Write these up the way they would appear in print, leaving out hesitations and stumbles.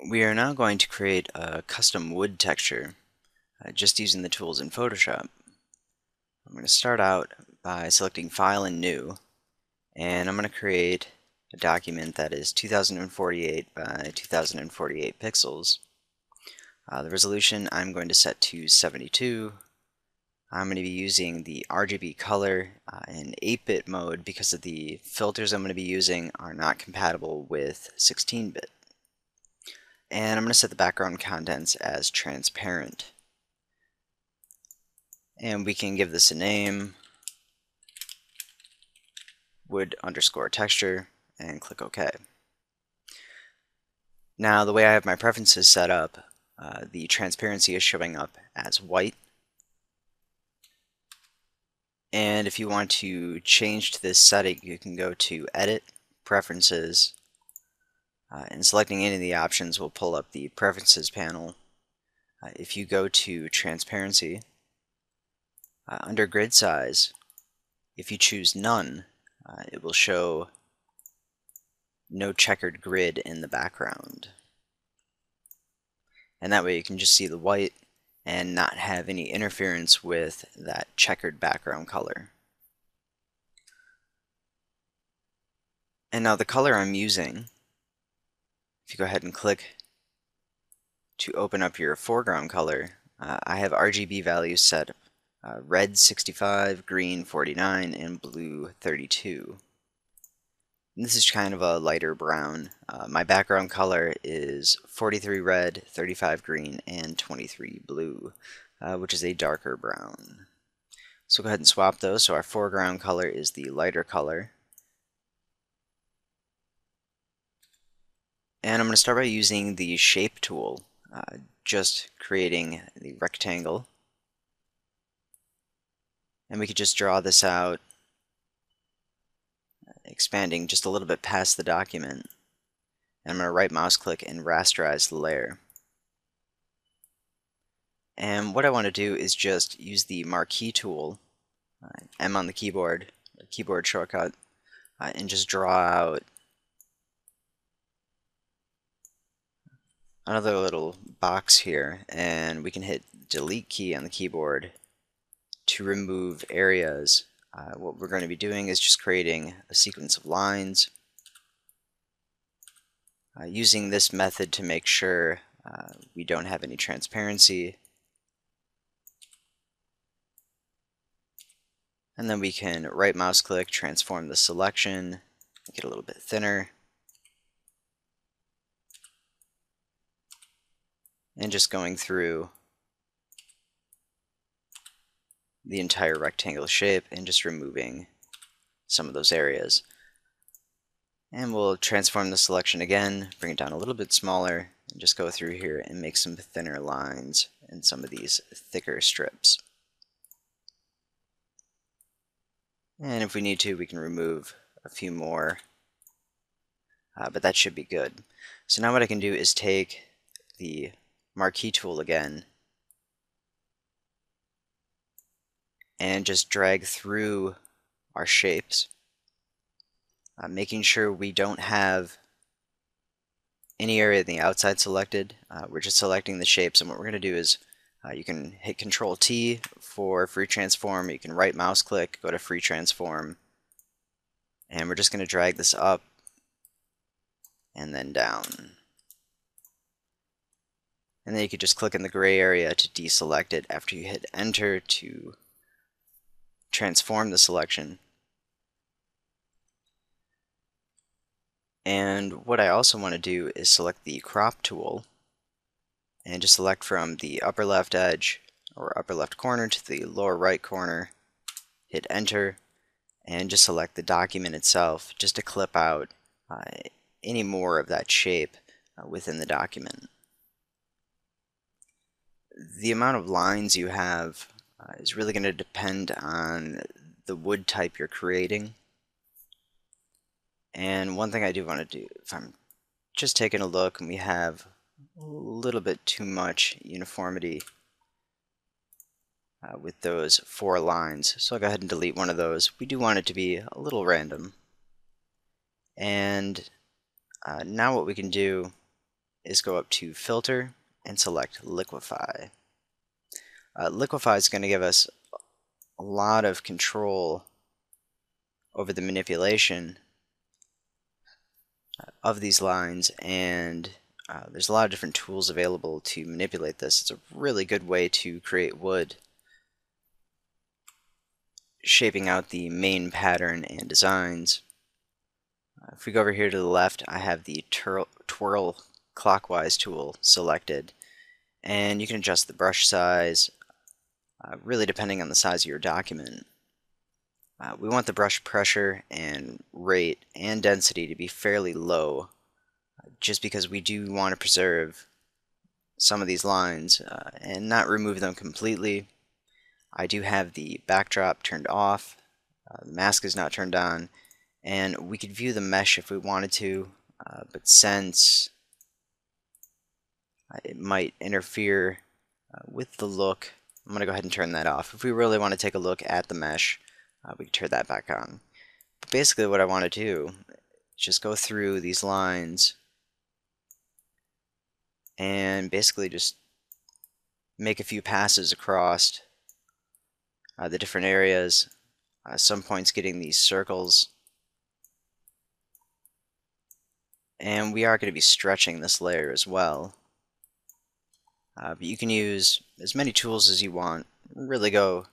We are now going to create a custom wood texture just using the tools in Photoshop. I'm going to start out by selecting File and New, and I'm going to create a document that is 2048 by 2048 pixels. The resolution I'm going to set to 72. I'm going to be using the RGB color in 8-bit mode because of the filters I'm going to be using are not compatible with 16-bit. And I'm going to set the background contents as transparent. And we can give this a name, wood_texture, and click OK. Now the way I have my preferences set up, the transparency is showing up as white. And if you want to change to this setting, you can go to Edit, Preferences, and selecting any of the options will pull up the Preferences panel. If you go to Transparency, under Grid Size, if you choose None, it will show no checkered grid in the background. And that way you can just see the white and not have any interference with that checkered background color. And now the color I'm using, if you go ahead and click to open up your foreground color, I have RGB values set red 65, green 49, and blue 32. And this is kind of a lighter brown. My background color is 43 red, 35 green, and 23 blue, which is a darker brown. So go ahead and swap those. So our foreground color is the lighter color. And I'm going to start by using the Shape tool, just creating the rectangle. And we could just draw this out, expanding just a little bit past the document. And I'm going to right mouse click and rasterize the layer. And what I want to do is just use the marquee tool, M on the keyboard shortcut, and just draw out another little box here, and we can hit delete key on the keyboard to remove areas. What we're going to be doing is just creating a sequence of lines, using this method to make sure we don't have any transparency. And then we can right mouse click, transform the selection, make it a little bit thinner. And just going through the entire rectangle shape and just removing some of those areas. And we'll transform the selection again, bring it down a little bit smaller, and just go through here and make some thinner lines in some of these thicker strips. And if we need to, we can remove a few more, but that should be good. So now what I can do is take the marquee tool again and just drag through our shapes, making sure we don't have any area in the outside selected. We're just selecting the shapes, and what we're going to do is you can hit Control T for free transform, you can right mouse click, go to free transform, and we're just going to drag this up and then down. And then you could just click in the gray area to deselect it after you hit enter to transform the selection. And what I also want to do is select the crop tool and just select from the upper left edge or upper left corner to the lower right corner, hit enter, and just select the document itself just to clip out any more of that shape within the document. The amount of lines you have is really going to depend on the wood type you're creating. And one thing I do want to do, if I'm just taking a look and we have a little bit too much uniformity with those 4 lines, so I'll go ahead and delete one of those. We do want it to be a little random. And now what we can do is go up to Filter and select Liquify. Liquify is going to give us a lot of control over the manipulation of these lines, and there's a lot of different tools available to manipulate this. It's a really good way to create wood, shaping out the main pattern and designs. If we go over here to the left, I have the twirl clockwise tool selected, and you can adjust the brush size really depending on the size of your document. We want the brush pressure and rate and density to be fairly low, just because we do want to preserve some of these lines and not remove them completely. I do have the backdrop turned off, the mask is not turned on, and we could view the mesh if we wanted to, but since it might interfere with the look, I'm going to go ahead and turn that off. If we really want to take a look at the mesh, we can turn that back on. But basically what I want to do is just go through these lines and basically just make a few passes across the different areas, some points getting these circles. And we are going to be stretching this layer as well. But you can use as many tools as you want, really go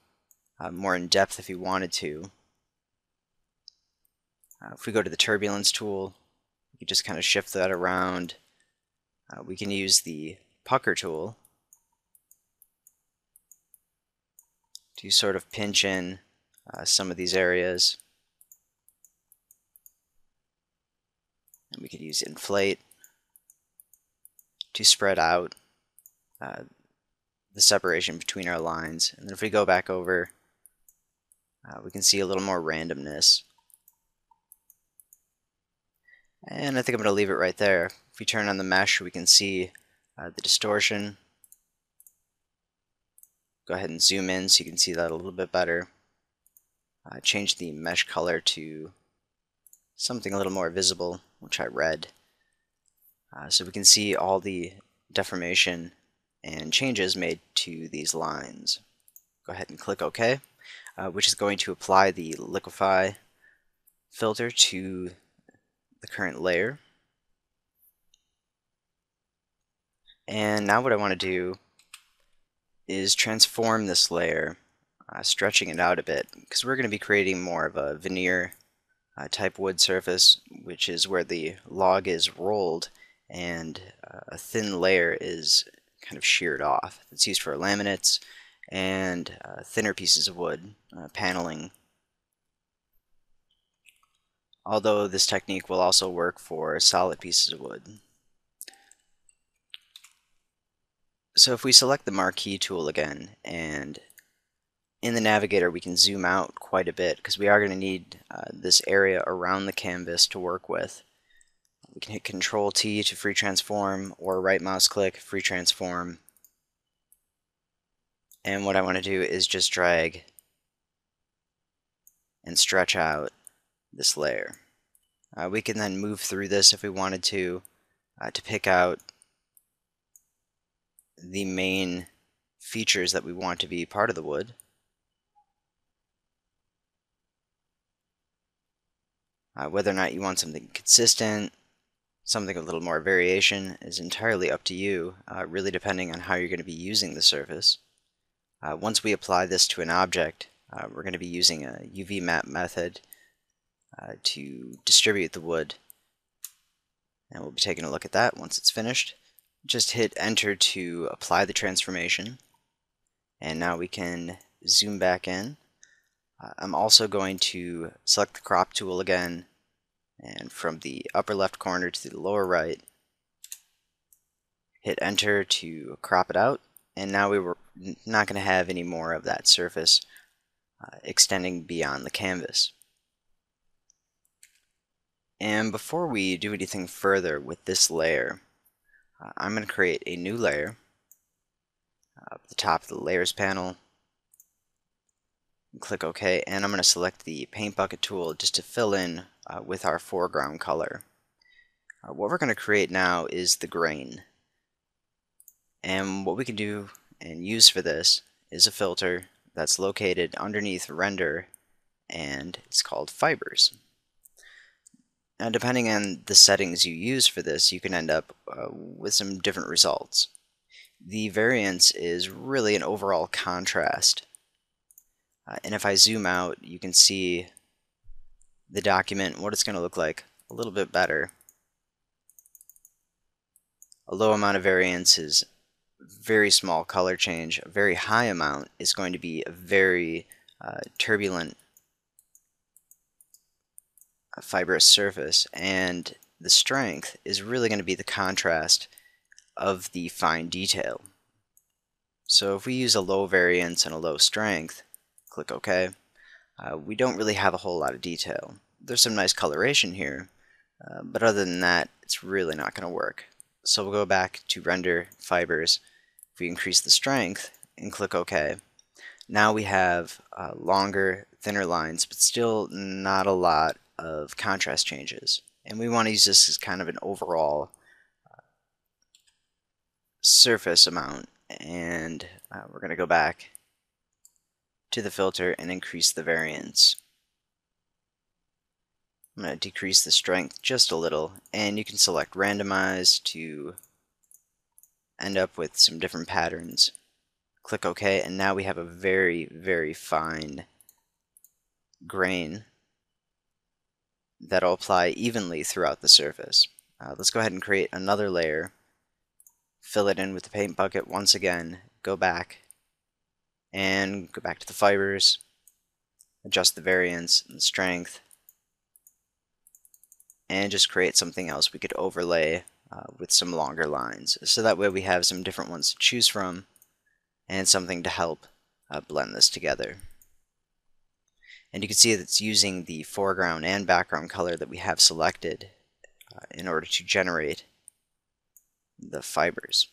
more in depth if you wanted to. If we go to the turbulence tool, you can just kind of shift that around. We can use the pucker tool to sort of pinch in some of these areas. And we could use inflate to spread out the separation between our lines. And then if we go back over, we can see a little more randomness. And I think I'm going to leave it right there. If we turn on the mesh, we can see the distortion. Go ahead and zoom in so you can see that a little bit better. Change the mesh color to something a little more visible. We'll try red. So we can see all the deformation and changes made to these lines. Go ahead and click OK, which is going to apply the liquify filter to the current layer. And now what I want to do is transform this layer, stretching it out a bit, because we're going to be creating more of a veneer type wood surface, which is where the log is rolled and a thin layer is kind of sheared off. It's used for laminates and thinner pieces of wood, paneling. Although this technique will also work for solid pieces of wood. So if we select the marquee tool again, and in the navigator we can zoom out quite a bit because we are going to need this area around the canvas to work with. We can hit Control T to free transform, or right mouse click, free transform. And what I want to do is just drag and stretch out this layer. We can then move through this if we wanted to pick out the main features that we want to be part of the wood. Whether or not you want something consistent, something with a little more variation is entirely up to you, really depending on how you're going to be using the surface. Once we apply this to an object, we're going to be using a UV map method to distribute the wood, and we'll be taking a look at that once it's finished. Just hit enter to apply the transformation, and now we can zoom back in. I'm also going to select the crop tool again, and from the upper left corner to the lower right, hit enter to crop it out, and now we're not going to have any more of that surface extending beyond the canvas. And before we do anything further with this layer, I'm going to create a new layer at the top of the layers panel. Click OK, and I'm going to select the paint bucket tool just to fill in with our foreground color. What we're going to create now is the grain. And what we can do and use for this is a filter that's located underneath render, and it's called fibers. Now, depending on the settings you use for this, you can end up with some different results. The variance is really an overall contrast. And if I zoom out, you can see the document, what it's going to look like a little bit better. A low amount of variance is very small color change. A very high amount is going to be a very turbulent fibrous surface, and the strength is really going to be the contrast of the fine detail. So if we use a low variance and a low strength, click OK, we don't really have a whole lot of detail. There's some nice coloration here, but other than that, it's really not going to work. So we'll go back to render fibers. If we increase the strength and click OK, now we have longer, thinner lines, but still not a lot of contrast changes. And we want to use this as kind of an overall surface amount. And we're going to go back to the filter and increase the variance. I'm going to decrease the strength just a little, and you can select randomize to end up with some different patterns. Click OK, and now we have a very, very fine grain that'll apply evenly throughout the surface. Let's go ahead and create another layer, fill it in with the paint bucket once again, go back and go back to the fibers, adjust the variance and strength, and just create something else we could overlay with some longer lines. So that way we have some different ones to choose from and something to help blend this together. And you can see that it's using the foreground and background color that we have selected in order to generate the fibers.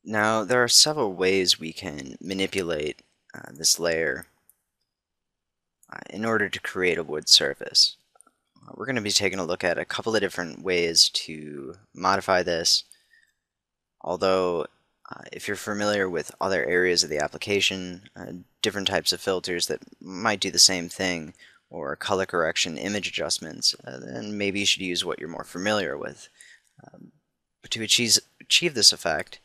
Now, there are several ways we can manipulate this layer in order to create a wood surface. We're going to be taking a look at a couple of different ways to modify this, although if you're familiar with other areas of the application, different types of filters that might do the same thing, or color correction, image adjustments, then maybe you should use what you're more familiar with. But to achieve this effect,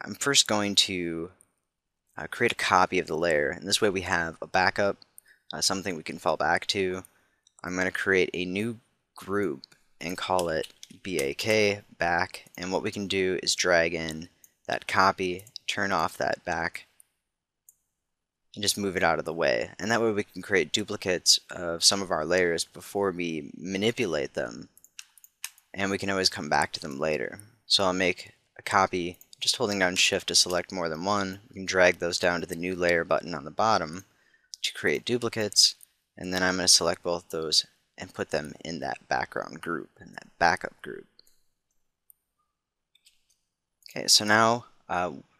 I'm first going to create a copy of the layer, and this way we have a backup, something we can fall back to. I'm going to create a new group and call it BAK, back, and what we can do is drag in that copy, turn off that back, and just move it out of the way. And that way we can create duplicates of some of our layers before we manipulate them, and we can always come back to them later. So I'll make a copy, just holding down Shift to select more than one. We can drag those down to the new layer button on the bottom to create duplicates, and then I'm going to select both those and put them in that background group, in that backup group. Okay, so now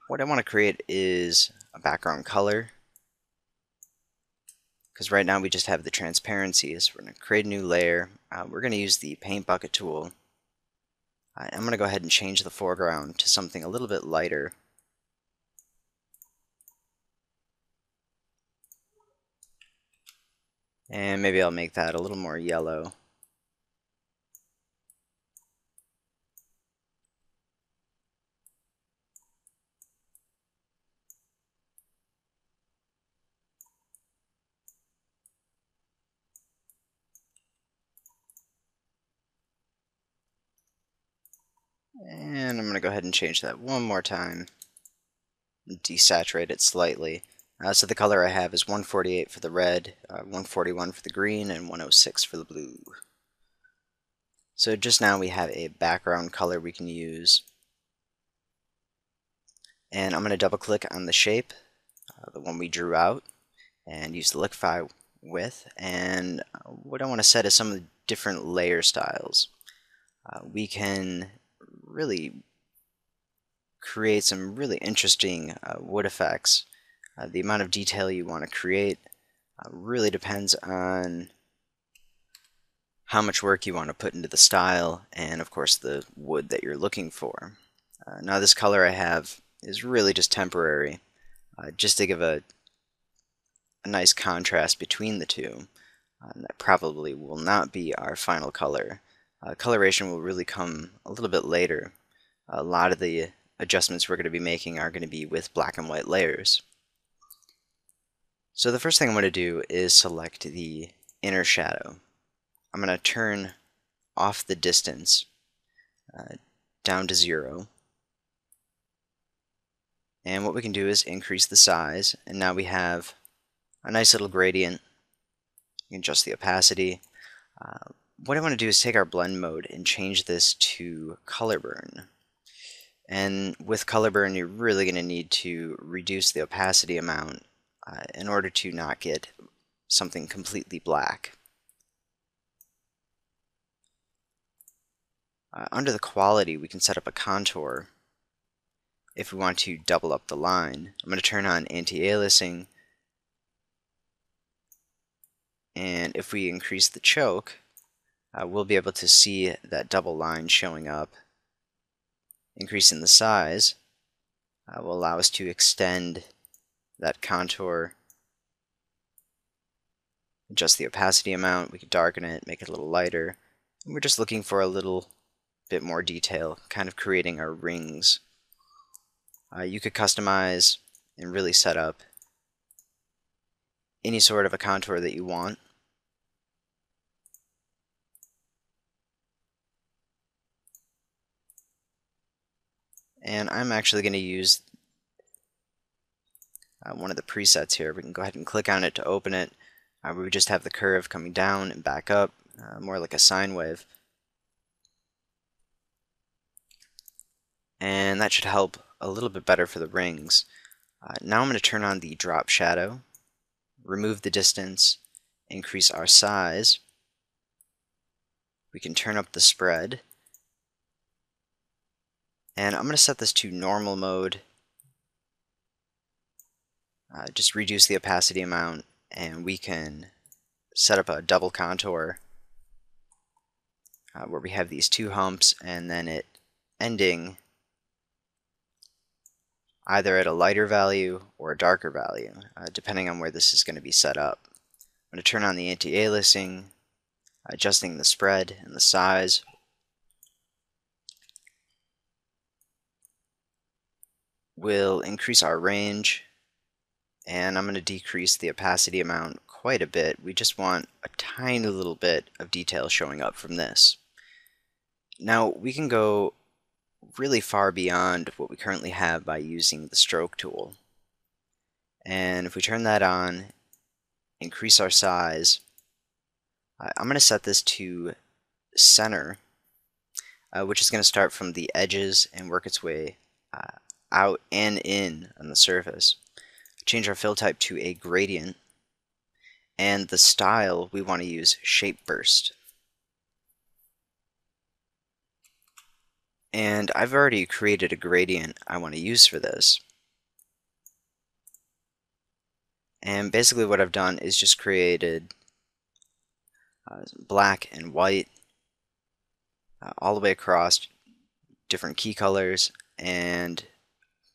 what I want to create is a background color, because right now we just have the transparency. So we're going to create a new layer. We're going to use the paint bucket tool. I'm going to go ahead and change the foreground to something a little bit lighter. And maybe I'll make that a little more yellow. And I'm going to go ahead and change that one more time and desaturate it slightly. So the color I have is 148 for the red, 141 for the green, and 106 for the blue. So just now we have a background color we can use. And I'm going to double click on the shape, the one we drew out, and use the liquify with. And what I want to set is some of the different layer styles. We can really create some really interesting wood effects. The amount of detail you want to create really depends on how much work you want to put into the style, and of course the wood that you're looking for. Now this color I have is really just temporary, just to give a nice contrast between the two. That probably will not be our final color. Coloration will really come a little bit later. A lot of the adjustments we're going to be making are going to be with black and white layers. So the first thing I'm going to do is select the inner shadow. I'm going to turn off the distance down to 0. And what we can do is increase the size, and now we have a nice little gradient. You can adjust the opacity. What I want to do is take our blend mode and change this to color burn. And with color burn, you're really going to need to reduce the opacity amount in order to not get something completely black. Under the quality, we can set up a contour if we want to double up the line. I'm going to turn on anti-aliasing, and if we increase the choke, we'll be able to see that double line showing up. Increasing the size will allow us to extend that contour, adjust the opacity amount. We can darken it, make it a little lighter. And we're just looking for a little bit more detail, kind of creating our rings. You could customize and really set up any sort of a contour that you want. And I'm actually going to use one of the presets here. We can go ahead and click on it to open it. We would just have the curve coming down and back up, more like a sine wave. And that should help a little bit better for the rings. Now I'm going to turn on the drop shadow, remove the distance, increase our size. We can turn up the spread. And I'm going to set this to normal mode. Just reduce the opacity amount, and we can set up a double contour where we have these two humps and then it ending either at a lighter value or a darker value, depending on where this is going to be set up. I'm going to turn on the anti-aliasing, adjusting the spread and the size. We'll increase our range, and I'm going to decrease the opacity amount quite a bit. We just want a tiny little bit of detail showing up from this. Now we can go really far beyond what we currently have by using the stroke tool. And if we turn that on, increase our size, I'm going to set this to center, which is going to start from the edges and work its way out and in on the surface. Change our fill type to a gradient, and the style we want to use shape burst. And I've already created a gradient I want to use for this. And basically what I've done is just created black and white all the way across, different key colors. And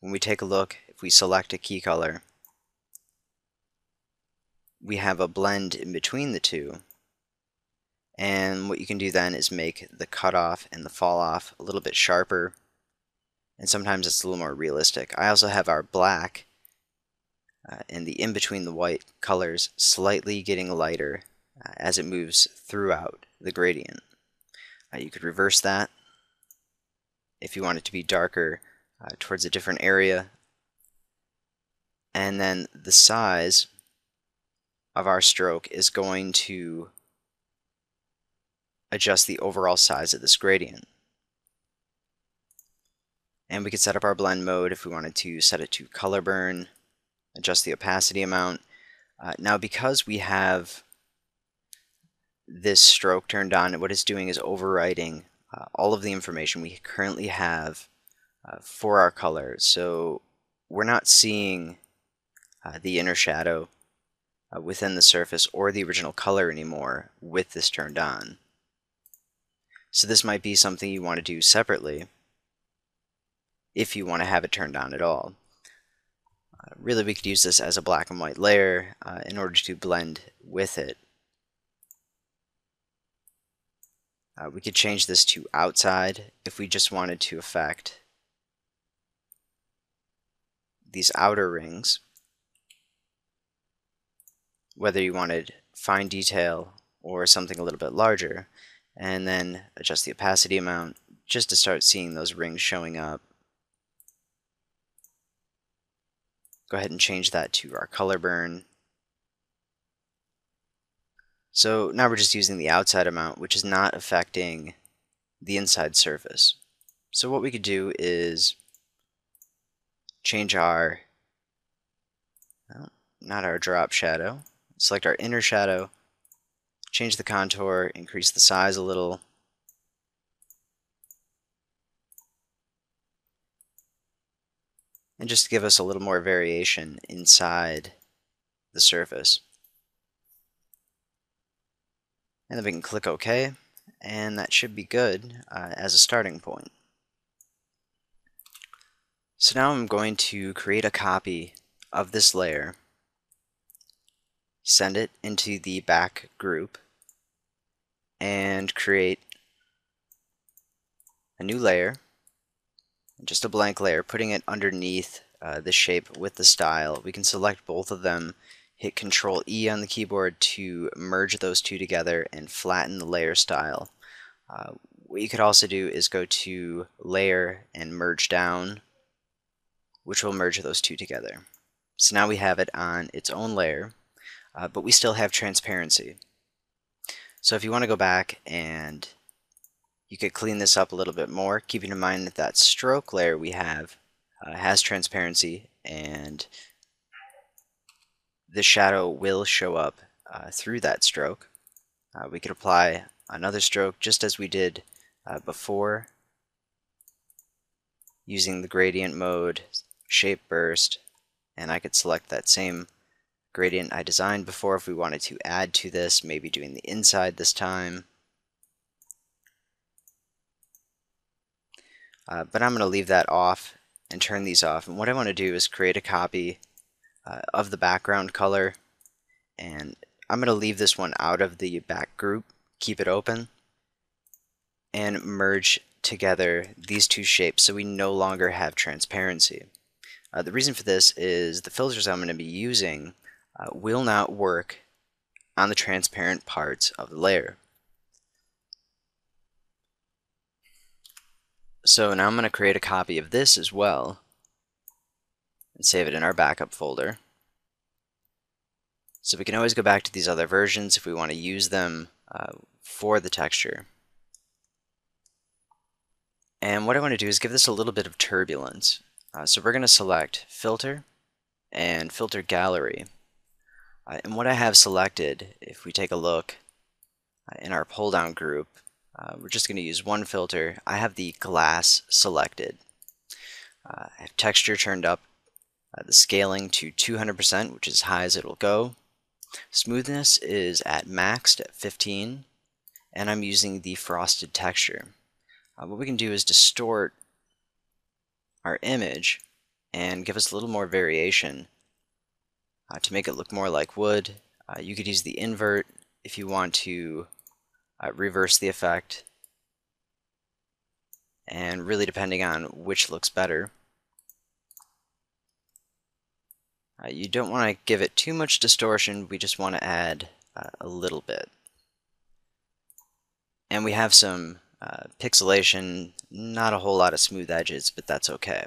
when we take a look, if we select a key color, we have a blend in between the two. And what you can do then is make the cutoff and the fall off a little bit sharper, and sometimes it's a little more realistic. I also have our black and the in between the white colors slightly getting lighter as it moves throughout the gradient. You could reverse that if you want it to be darker towards a different area. And then the size of our stroke is going to adjust the overall size of this gradient. And we could set up our blend mode if we wanted to set it to color burn, adjust the opacity amount. Now because we have this stroke turned on, what it's doing is overwriting all of the information we currently have for our color. So we're not seeing the inner shadow within the surface or the original color anymore with this turned on. So this might be something you want to do separately if you want to have it turned on at all. Really, we could use this as a black and white layer in order to blend with it. We could change this to outside if we just wanted to affect these outer rings, whether you wanted fine detail or something a little bit larger, and then adjust the opacity amount just to start seeing those rings showing up. Go ahead and change that to our color burn. So now we're just using the outside amount, which is not affecting the inside surface. So what we could do is change our, well, not our drop shadow, select our inner shadow, change the contour, increase the size a little, and just give us a little more variation inside the surface. And then we can click OK, and that should be good as a starting point. So now I'm going to create a copy of this layer, send it into the back group, and create a new layer, just a blank layer, putting it underneath the shape with the style. We can select both of them, hit Control E on the keyboard to merge those two together and flatten the layer style. What you could also do is go to Layer and Merge Down, which will merge those two together. So now we have it on its own layer, but we still have transparency. So if you want to go back and you could clean this up a little bit more, keeping in mind that that stroke layer we have has transparency, and the shadow will show up through that stroke. We could apply another stroke just as we did before, using the gradient mode, shape burst, and I could select that same gradient I designed before if we wanted to add to this, maybe doing the inside this time. But I'm going to leave that off and turn these off. And what I want to do is create a copy of the background color, and I'm going to leave this one out of the back group, keep it open, and merge together these two shapes so we no longer have transparency. The reason for this is the filters I'm going to be using will not work on the transparent parts of the layer. So now I'm going to create a copy of this as well and save it in our backup folder. So we can always go back to these other versions if we want to use them for the texture. And what I want to do is give this a little bit of turbulence. So we're going to select Filter and Filter Gallery. And what I have selected, if we take a look in our pull-down group, we're just going to use one filter. I have the glass selected. I have texture turned up, the scaling to 200%, which is as high as it will go. Smoothness is at maxed at 15, and I'm using the frosted texture. What we can do is distort our image and give us a little more variation to make it look more like wood. You could use the invert if you want to reverse the effect, and really depending on which looks better. You don't want to give it too much distortion, we just want to add a little bit. And we have some pixelation, not a whole lot of smooth edges, but that's okay.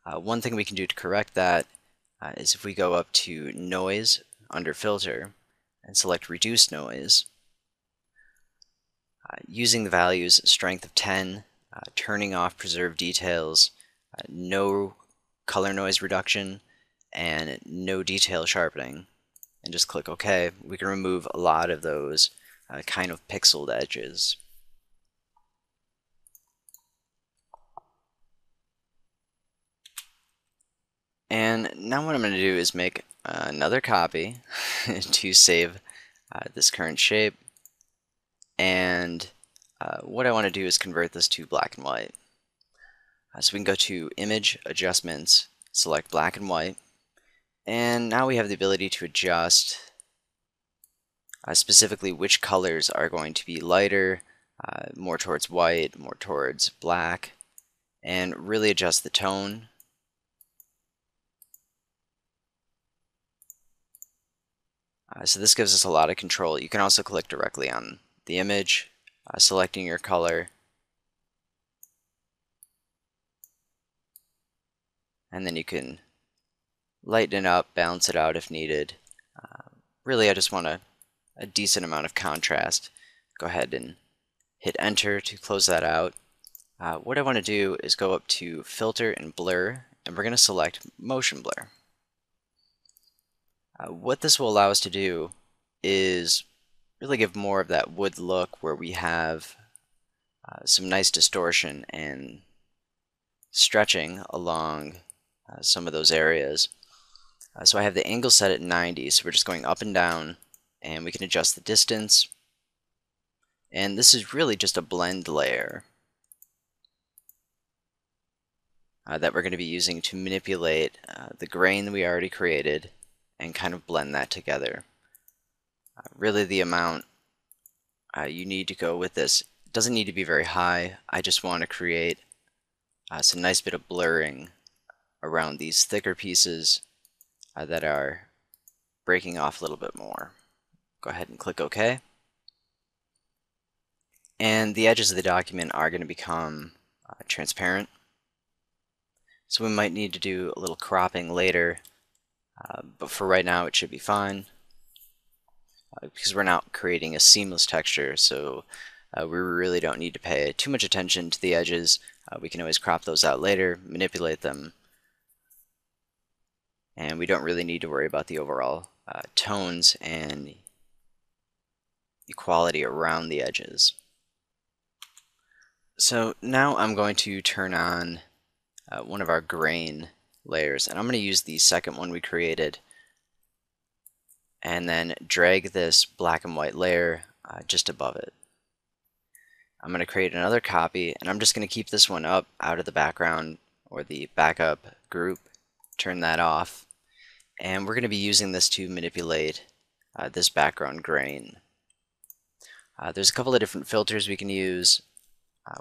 One thing we can do to correct that is if we go up to Noise under Filter and select Reduce Noise, using the values strength of 10, turning off preserved details, no color noise reduction, and no detail sharpening, and just click OK, we can remove a lot of those kind of pixeled edges. And now what I'm going to do is make another copy to save this current shape, and what I want to do is convert this to black and white. So we can go to Image, Adjustments, select black and white, and now we have the ability to adjust specifically which colors are going to be lighter, more towards white, more towards black, and really adjust the tone. So this gives us a lot of control. You can also click directly on the image, selecting your color, and then you can lighten it up, balance it out if needed. Really, I just want a decent amount of contrast. Go ahead and hit enter to close that out. What I want to do is go up to Filter and Blur, and we're going to select Motion Blur. What this will allow us to do is really give more of that wood look where we have some nice distortion and stretching along some of those areas. So I have the angle set at 90, so we're just going up and down, and we can adjust the distance. And this is really just a blend layer that we're going to be using to manipulate the grain that we already created and kind of blend that together. Really the amount you need to go with this doesn't need to be very high. I just want to create some nice bit of blurring around these thicker pieces that are breaking off a little bit more. Go ahead and click OK. And the edges of the document are going to become transparent. So we might need to do a little cropping later, but for right now it should be fine because we're not creating a seamless texture, so we really don't need to pay too much attention to the edges. We can always crop those out later, manipulate them, and we don't really need to worry about the overall tones and equality around the edges. So now I'm going to turn on one of our grain layers, and I'm going to use the second one we created and then drag this black and white layer just above it. I'm going to create another copy, and I'm just going to keep this one up out of the background or the backup group, turn that off, and we're going to be using this to manipulate this background grain. There's a couple of different filters we can use.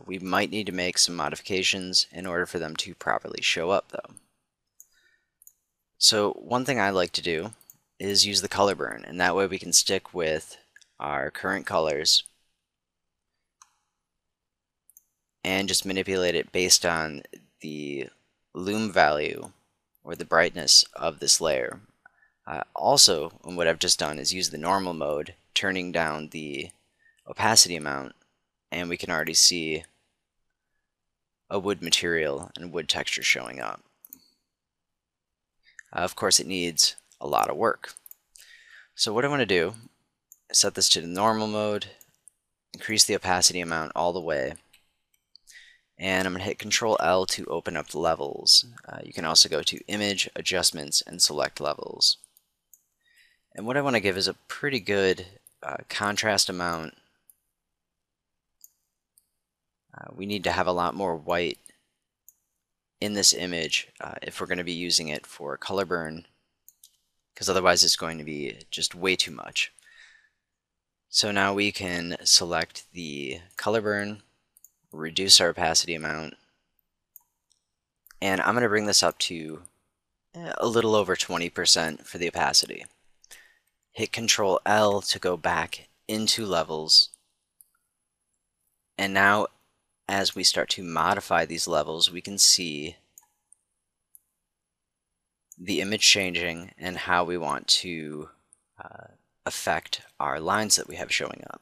We might need to make some modifications in order for them to properly show up though. So one thing I like to do is use the color burn, and that way we can stick with our current colors and just manipulate it based on the lume value or the brightness of this layer. Also, what I've just done is use the normal mode, turning down the opacity amount, and we can already see a wood material and wood texture showing up. Of course, it needs a lot of work. So what I want to do is set this to the normal mode, increase the opacity amount all the way, and I'm going to hit Control L to open up the levels. You can also go to Image, Adjustments, and select Levels. And what I want to give is a pretty good contrast amount. We need to have a lot more white in this image if we're going to be using it for color burn, because otherwise it's going to be just way too much. So now we can select the color burn, reduce our opacity amount, and I'm going to bring this up to a little over 20% for the opacity. Hit Control L to go back into levels, and now as we start to modify these levels, we can see the image changing and how we want to affect our lines that we have showing up.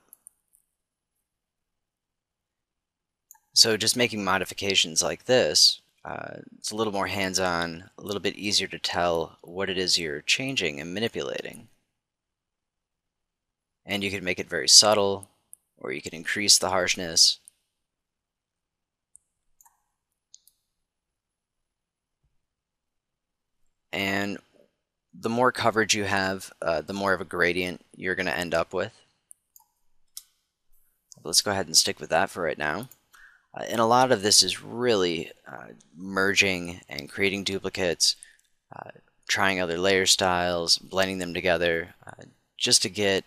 So just making modifications like this, it's a little more hands-on, a little bit easier to tell what it is you're changing and manipulating. And you can make it very subtle, or you can increase the harshness. And the more coverage you have, the more of a gradient you're going to end up with. let's go ahead and stick with that for right now. And a lot of this is really merging and creating duplicates, trying other layer styles, blending them together, just to get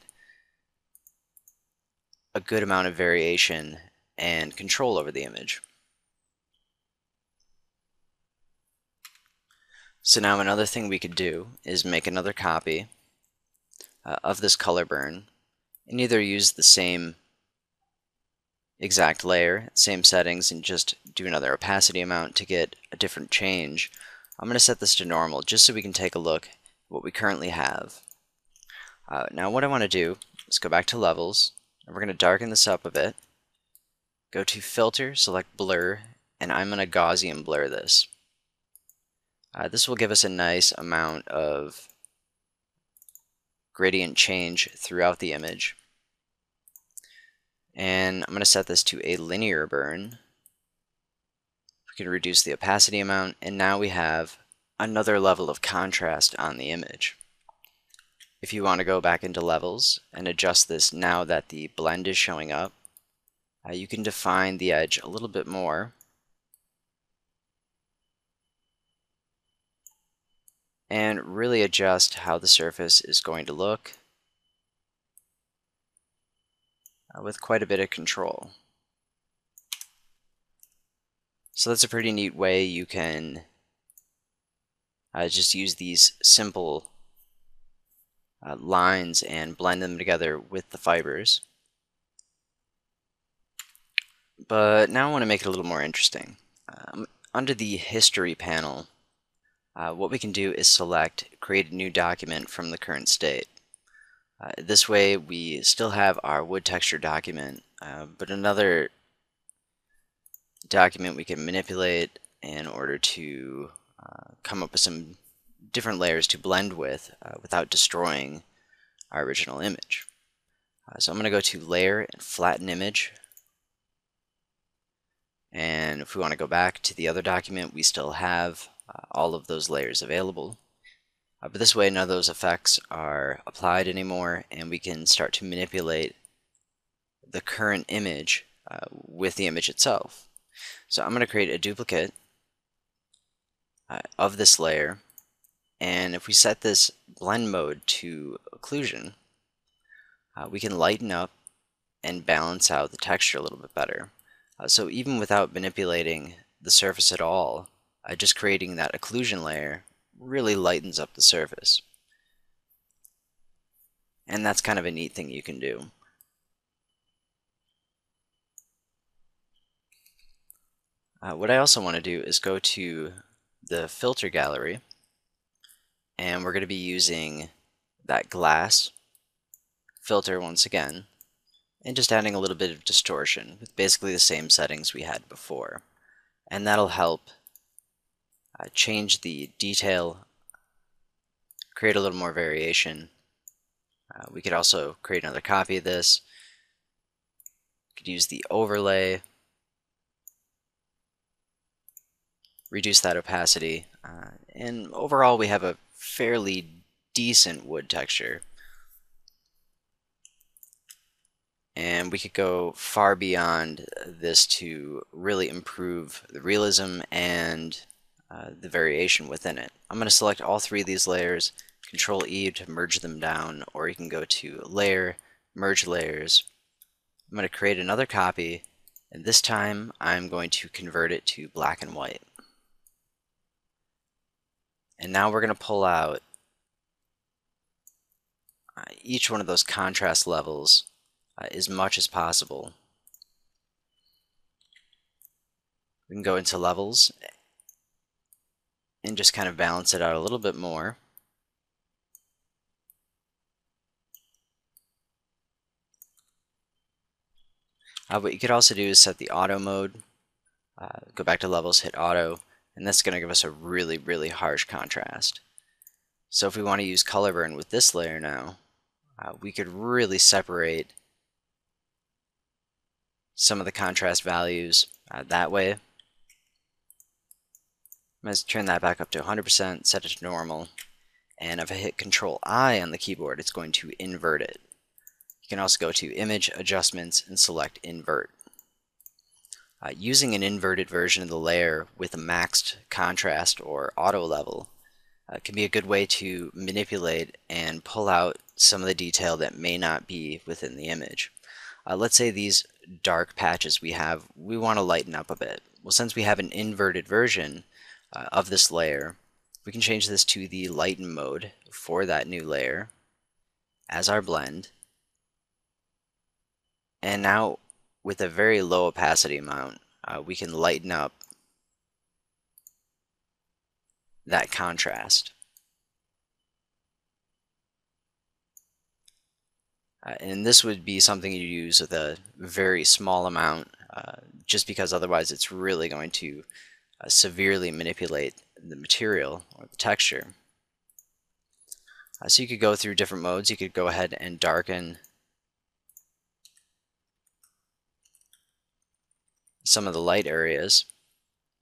a good amount of variation and control over the image. So now another thing we could do is make another copy of this color burn and either use the same exact layer, same settings, and just do another opacity amount to get a different change. I'm going to set this to normal just so we can take a look at what we currently have. Now what I want to do is go back to levels, and we're going to darken this up a bit. Go to filter, select blur, and I'm going to Gaussian blur this. This will give us a nice amount of gradient change throughout the image. And I'm going to set this to a linear burn. We can reduce the opacity amount, and now we have another level of contrast on the image. If you want to go back into levels and adjust this now that the blend is showing up, you can define the edge a little bit more. And really adjust how the surface is going to look with quite a bit of control. So that's a pretty neat way you can just use these simple lines and blend them together with the fibers. But now I want to make it a little more interesting. Under the history panel, what we can do is select create a new document from the current state. This way we still have our wood texture document, but another document we can manipulate in order to come up with some different layers to blend with without destroying our original image. So I'm going to go to layer and flatten image, and if we want to go back to the other document, we still have all of those layers available. But this way none of those effects are applied anymore, and we can start to manipulate the current image with the image itself. So I'm going to create a duplicate of this layer, and if we set this blend mode to occlusion, we can lighten up and balance out the texture a little bit better. So even without manipulating the surface at all, just creating that occlusion layer really lightens up the surface. And that's kind of a neat thing you can do. What I also want to do is go to the filter gallery, and we're going to be using that glass filter once again, and just adding a little bit of distortion with basically the same settings we had before. And that'll help change the detail, create a little more variation. We could also create another copy of this. Could use the overlay, reduce that opacity, and overall we have a fairly decent wood texture. And we could go far beyond this to really improve the realism and the variation within it. I'm going to select all three of these layers, Control E to merge them down, or you can go to Layer, Merge Layers. I'm going to create another copy, and this time I'm going to convert it to black and white. And now we're going to pull out each one of those contrast levels as much as possible. We can go into levels and just kind of balance it out a little bit more. What you could also do is set the auto mode, go back to levels, hit auto, and that's going to give us a really, really harsh contrast. So if we want to use color burn with this layer now, we could really separate some of the contrast values that way. I'm going to turn that back up to 100%, set it to normal, and if I hit Control I on the keyboard, it's going to invert it. You can also go to Image Adjustments and select Invert. Using an inverted version of the layer with a maxed contrast or auto level can be a good way to manipulate and pull out some of the detail that may not be within the image. Let's say these dark patches we want to lighten up a bit. Well, since we have an inverted version of this layer, we can change this to the lighten mode for that new layer as our blend. And now with a very low opacity amount, we can lighten up that contrast. And this would be something you use with a very small amount, just because otherwise it's really going to severely manipulate the material or the texture. So you could go through different modes. You could go ahead and darken some of the light areas,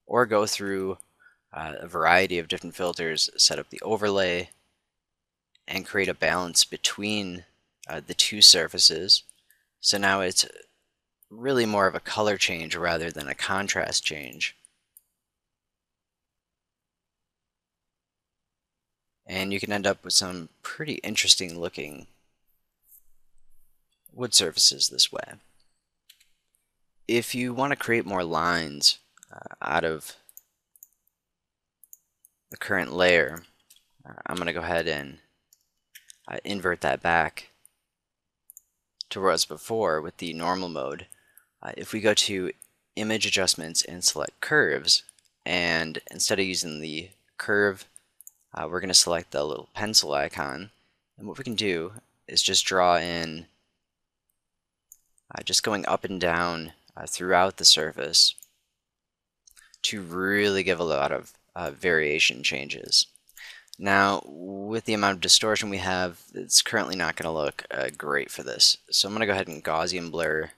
or go through a variety of different filters, set up the overlay, and create a balance between the two surfaces. So now it's really more of a color change rather than a contrast change. And you can end up with some pretty interesting looking wood surfaces this way. If you want to create more lines out of the current layer, I'm going to go ahead and invert that back to where it was before with the normal mode. If we go to Image Adjustments and select Curves, and instead of using the curve, we're going to select the little pencil icon, and what we can do is just draw in, just going up and down throughout the surface to really give a lot of variation changes. Now, with the amount of distortion we have, it's currently not going to look great for this. So I'm going to go ahead and Gaussian blur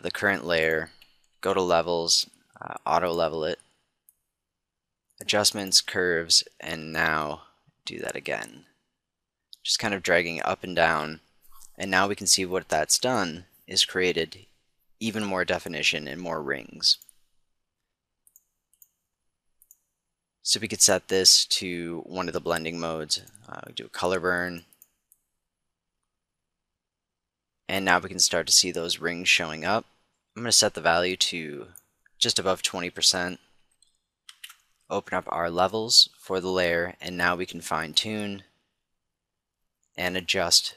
the current layer, go to Levels, auto level it, Adjustments, Curves, and now do that again. Just kind of dragging up and down, and now we can see what that's done is created even more definition and more rings. So we could set this to one of the blending modes, do a color burn, and now we can start to see those rings showing up. I'm going to set the value to just above 20%, open up our levels for the layer, and now we can fine tune and adjust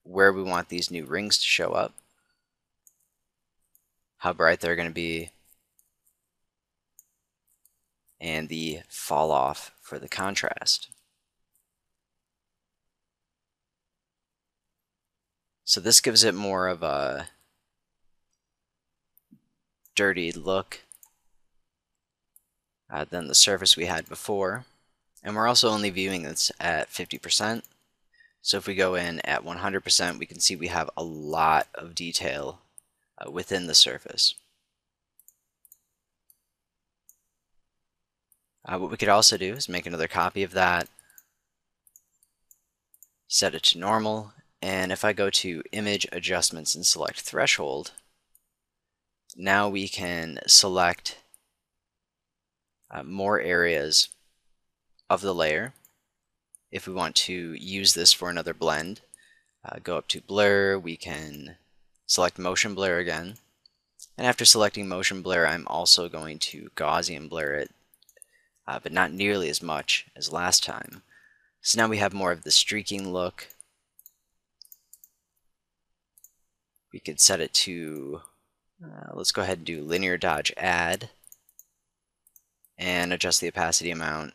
where we want these new rings to show up, how bright they're going to be, and the fall off for the contrast. So this gives it more of a dirty look than the surface we had before. And we're also only viewing this at 50%. So if we go in at 100%, we can see we have a lot of detail within the surface. What we could also do is make another copy of that, set it to normal, and if I go to Image Adjustments and select Threshold, now we can select more areas of the layer. If we want to use this for another blend, go up to Blur, we can select Motion Blur again, and after selecting Motion Blur, I'm also going to Gaussian blur it, but not nearly as much as last time. So now we have more of the streaking look. We could set it to, let's go ahead and do Linear Dodge Add, and adjust the opacity amount,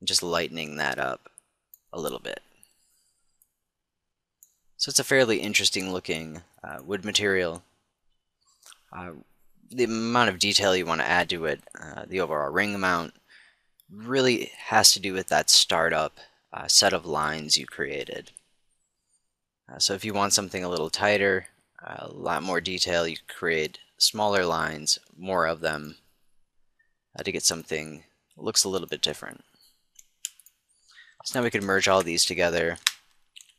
just lightening that up a little bit. So it's a fairly interesting looking wood material. The amount of detail you want to add to it, the overall ring amount, really has to do with that startup set of lines you created. So if you want something a little tighter, a lot more detail, you create smaller lines, more of them, to get something that looks a little bit different. So now we can merge all these together,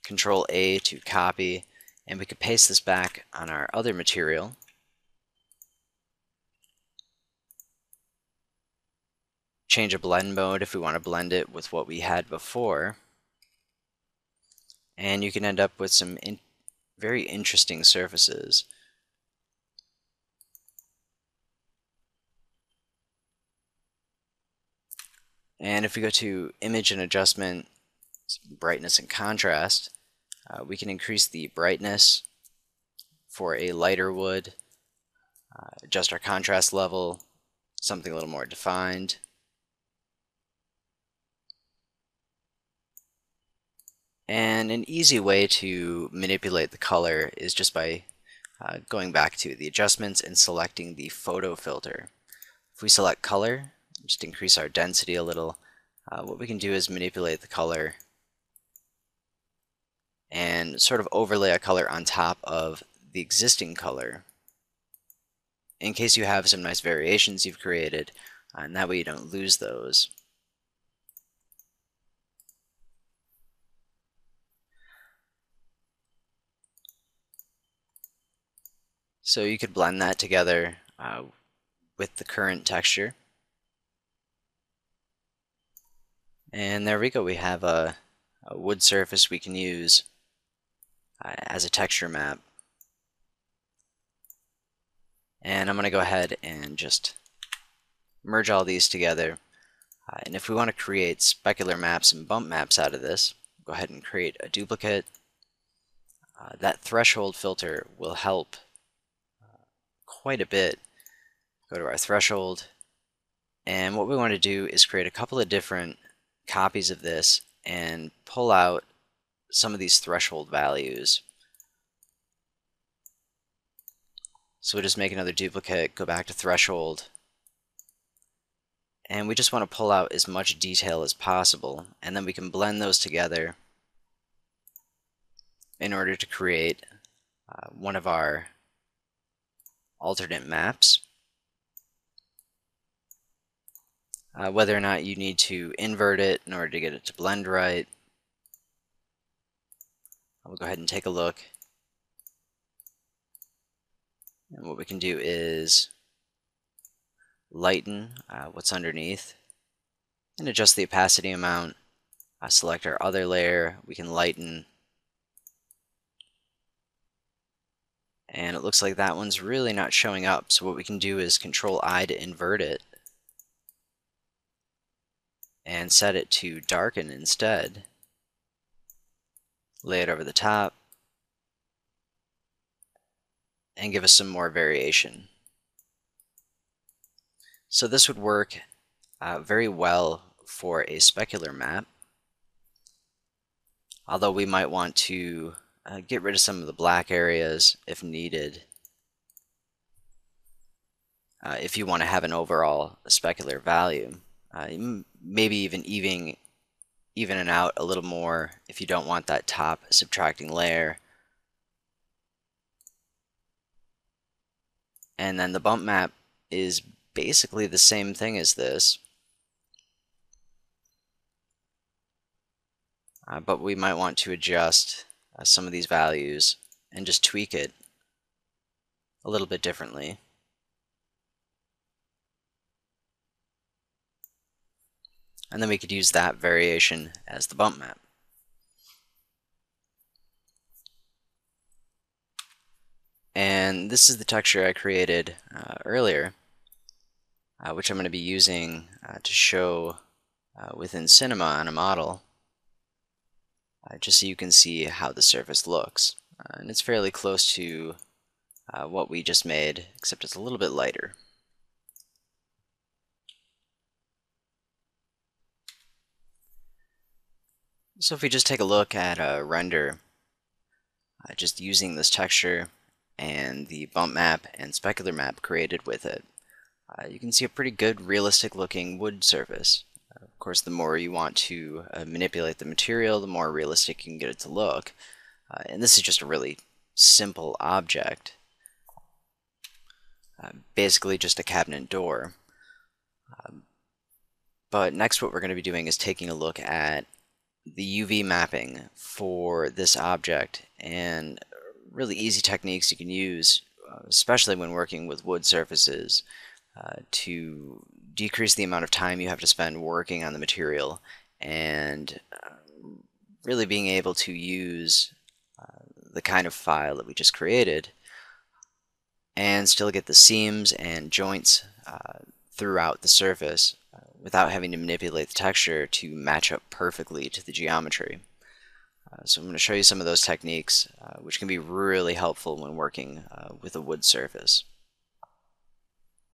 Control A to copy, and we could paste this back on our other material. Change a blend mode if we want to blend it with what we had before. And you can end up with some very interesting surfaces. And if we go to Image and Adjustment, Brightness and Contrast, we can increase the brightness for a lighter wood, adjust our contrast level, something a little more defined. And an easy way to manipulate the color is just by going back to the adjustments and selecting the photo filter. If we select color, just increase our density a little, what we can do is manipulate the color and sort of overlay a color on top of the existing color in case you have some nice variations you've created, and that way you don't lose those. So you could blend that together with the current texture. And there we go, we have a wood surface we can use as a texture map. And I'm going to go ahead and just merge all these together. And if we want to create specular maps and bump maps out of this, go ahead and create a duplicate. That threshold filter will help quite a bit. Go to our threshold, and what we want to do is create a couple of different copies of this and pull out some of these threshold values. So we'll just make another duplicate, go back to threshold, and we just want to pull out as much detail as possible, and then we can blend those together in order to create one of our alternate maps. Whether or not you need to invert it in order to get it to blend right, we'll go ahead and take a look. And what we can do is lighten what's underneath and adjust the opacity amount. Select our other layer, we can lighten. And it looks like that one's really not showing up, so what we can do is Control I to invert it and set it to darken instead. Lay it over the top and give us some more variation. So this would work very well for a specular map, although we might want to get rid of some of the black areas if needed, if you want to have an overall specular value. Maybe even even out a little more if you don't want that top subtracting layer. And then the bump map is basically the same thing as this, but we might want to adjust some of these values and just tweak it a little bit differently. And then we could use that variation as the bump map. And this is the texture I created earlier, which I'm going to be using to show within Cinema on a model, just so you can see how the surface looks. And it's fairly close to what we just made, except it's a little bit lighter. So if we just take a look at a render, just using this texture and the bump map and specular map created with it, you can see a pretty good realistic looking wood surface. Of course, the more you want to manipulate the material, the more realistic you can get it to look. And this is just a really simple object, basically just a cabinet door. But next what we're going to be doing is taking a look at the UV mapping for this object, and really easy techniques you can use, especially when working with wood surfaces, to decrease the amount of time you have to spend working on the material, and really being able to use the kind of file that we just created and still get the seams and joints throughout the surface without having to manipulate the texture to match up perfectly to the geometry. So I'm going to show you some of those techniques, which can be really helpful when working with a wood surface.